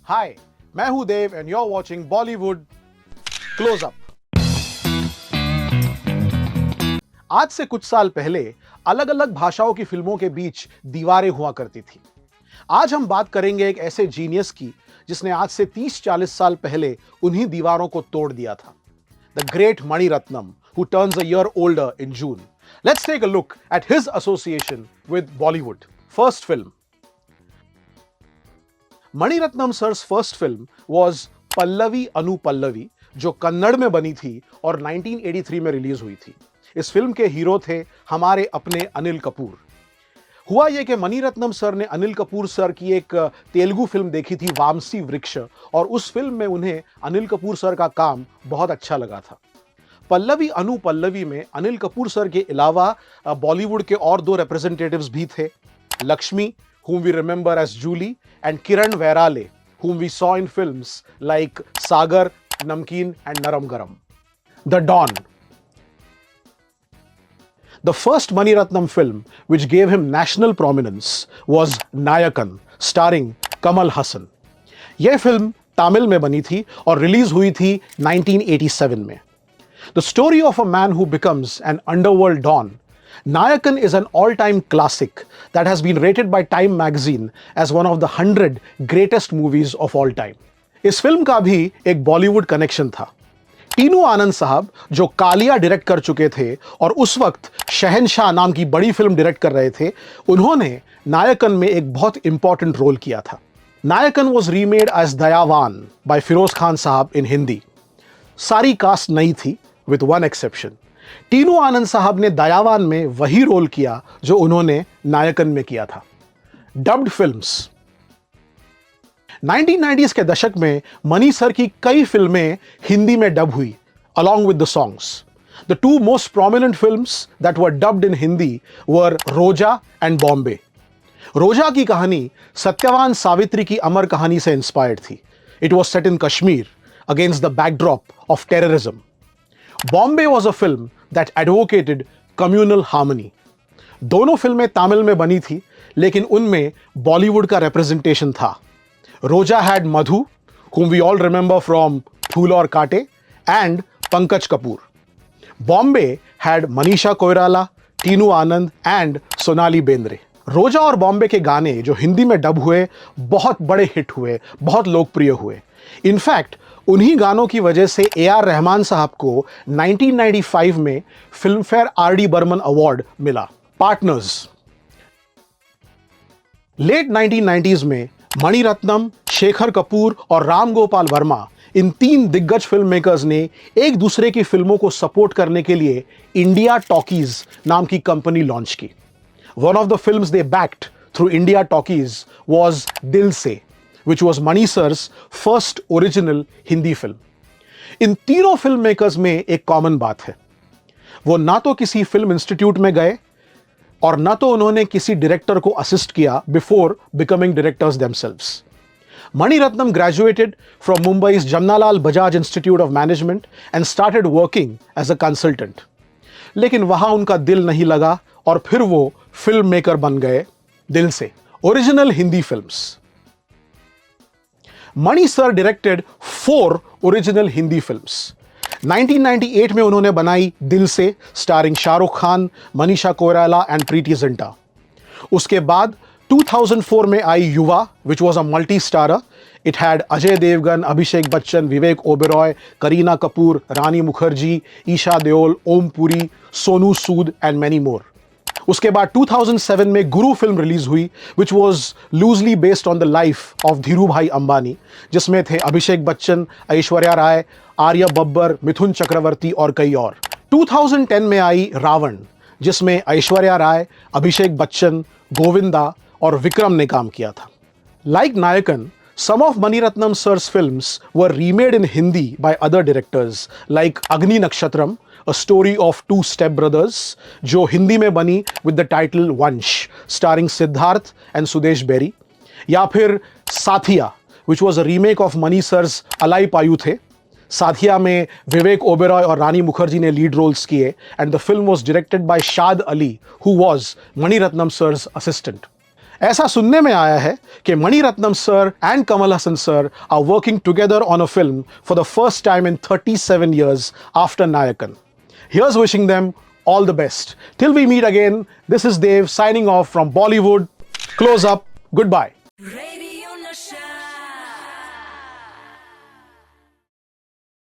हाय, मैं हूं Dev and you are watching Bollywood close up. आज से कुछ साल पहले अलग अलग भाषाओं की फिल्मों के बीच दीवारें हुआ करती थी। आज हम बात करेंगे एक ऐसे जीनियस की जिसने आज से 30-40 साल पहले उन्हीं दीवारों को तोड़ दिया था। The great Mani Ratnam, who turns a year older in June. Let's take a look at his association with Bollywood. First film. Mani Ratnam sir's first film was Pallavi Anu Pallavi, जो कन्नड़ में बनी थी और 1983 में रिलीज हुई थी। इस फिल्म के हीरो थे हमारे अपने अनिल कपूर। हुआ यह कि मणि रत्नम सर ने अनिल कपूर सर की एक तेलुगु फिल्म देखी थी वामसी वृक्ष, और उस फिल्म में उन्हें अनिल कपूर सर का काम बहुत अच्छा लगा था। पल्लवी अनु पल्लवी में अनिल कपूर सर के अलावा बॉलीवुड के और दो रिप्रेजेंटेटिव्स भी थे, Lakshmi, whom we remember as Julie, and Kiran Vairale, whom we saw in films like Sagar, Namkeen, and Naram Garam. The Don. The first Mani Ratnam film which gave him national prominence was Nayakan, starring Kamal Hassan. यह film Tamil में बनी थी और release हुई थी 1987 में। The story of a man who becomes an underworld don, Nayakan is an all-time classic that has been rated by Time magazine as one of the 100 greatest movies of all time. इस film का भी एक Bollywood connection था। टीनू आनंद साहब, जो Kaliya direct कर चुके थे और उस वक्त शहनशाह नाम की बड़ी फिल्म डायरेक्ट कर रहे थे, उन्होंने नायकन में एक बहुत इंपॉर्टेंट रोल किया था। Nayakan was remade as Dayavan by Firoz Khan साहब इन हिंदी। सारी कास्ट नई थी with one exception. Tinu Anand साहब ने दयावान में वही रोल किया जो उन्होंने नायकन में किया था। Dubbed films. 1990s के दशक में मनी सर की कई फिल्में हिंदी में डब हुई along with the songs. The two most prominent films that were dubbed in Hindi were रोजा and बॉम्बे। रोजा की कहानी सत्यवान सावित्री की अमर कहानी से इंस्पायर्ड थी। It was set in Kashmir against the backdrop of terrorism. Bombay was a film that advocated communal harmony. दोनों फिल्में तमिल में बनी थी, लेकिन उनमें बॉलीवुड का रिप्रेजेंटेशन था। रोजा had Madhu, whom we all remember from फूल और कांटे, and Pankaj Kapoor. Bombay had Manisha Koirala, Tinu Anand and Sonali Bendre. रोजा और बॉम्बे के गाने जो हिंदी में डब हुए बहुत बड़े हिट हुए, बहुत लोकप्रिय हुए। इनफैक्ट उन्हीं गानों की वजह से ए.आर. रहमान साहब को 1995 में Filmfare R D. Burman award मिला। पार्टनर्स। लेट 1990s में मणि रत्नम, शेखर कपूर और राम गोपाल वर्मा, इन तीन दिग्गज फिल्म मेकर्स ने एक दूसरे की फिल्मों को सपोर्ट करने के लिए इंडिया टॉकीज नाम की कंपनी लॉन्च की। One of the films they backed through India Talkies was Dil Se, which was Mani sir's first original Hindi film. इन तीनों फिल्म मेकर्स में एक कॉमन बात है, वो ना तो किसी फिल्म इंस्टीट्यूट में गए और ना तो उन्होंने किसी डायरेक्टर को असिस्ट किया before becoming directors themselves. Mani Ratnam graduated from Mumbai's Jamnalal Bajaj Institute of Management and started working as a consultant. लेकिन वहां उनका दिल नहीं लगा और फिर वो फिल्म मेकर बन गए Dil Se. Original Hindi films. Mani sir directed 4 original Hindi films. 1998 में उन्होंने बनाई दिल से, स्टारिंग शाहरुख खान, मनीषा कोइराला एंड प्रीति जिंटा। उसके बाद 2004 में आई Yuva, which was a multi starrer. It had Ajay Devgn, Abhishek Bachchan, Vivek Oberoi, Kareena Kapoor, Rani Mukerji, Esha Deol, Om Puri, Sonu Sood and many more. उसके बाद 2007 में गुरु फिल्म रिलीज हुई, which was loosely based on the life of Dhiru भाई अंबानी, जिसमें थे अभिषेक बच्चन, ऐश्वर्या राय, आर्या बब्बर, मिथुन चक्रवर्ती और कई और। 2010 में आई रावण, जिसमें ऐश्वर्या राय, अभिषेक बच्चन, गोविंदा और विक्रम ने काम किया था। Like नायकन, some of Mani Ratnam sir's films were remade in Hindi by other directors like Agni Nakshatram, a story of two stepbrothers, जो हिंदी में बनी with the title Vansh, starring Siddharth and Sudesh Berry, या फिर साथिया, which was a remake of Mani sir's Alai पायु थे। साथिया में विवेक ओबेरॉय और रानी मुखर्जी ने lead roles किए, and the film was directed by शाद Ali, who was Mani Ratnam sir's assistant. ऐसा सुनने में आया है कि Mani Ratnam sir and Kamal Haasan sir are working together on a film for the first time in 37 years after Nayakan. Here's wishing them all the best. Till we meet again, this is Dev signing off from Bollywood. Close up. Goodbye. Radio Nasha.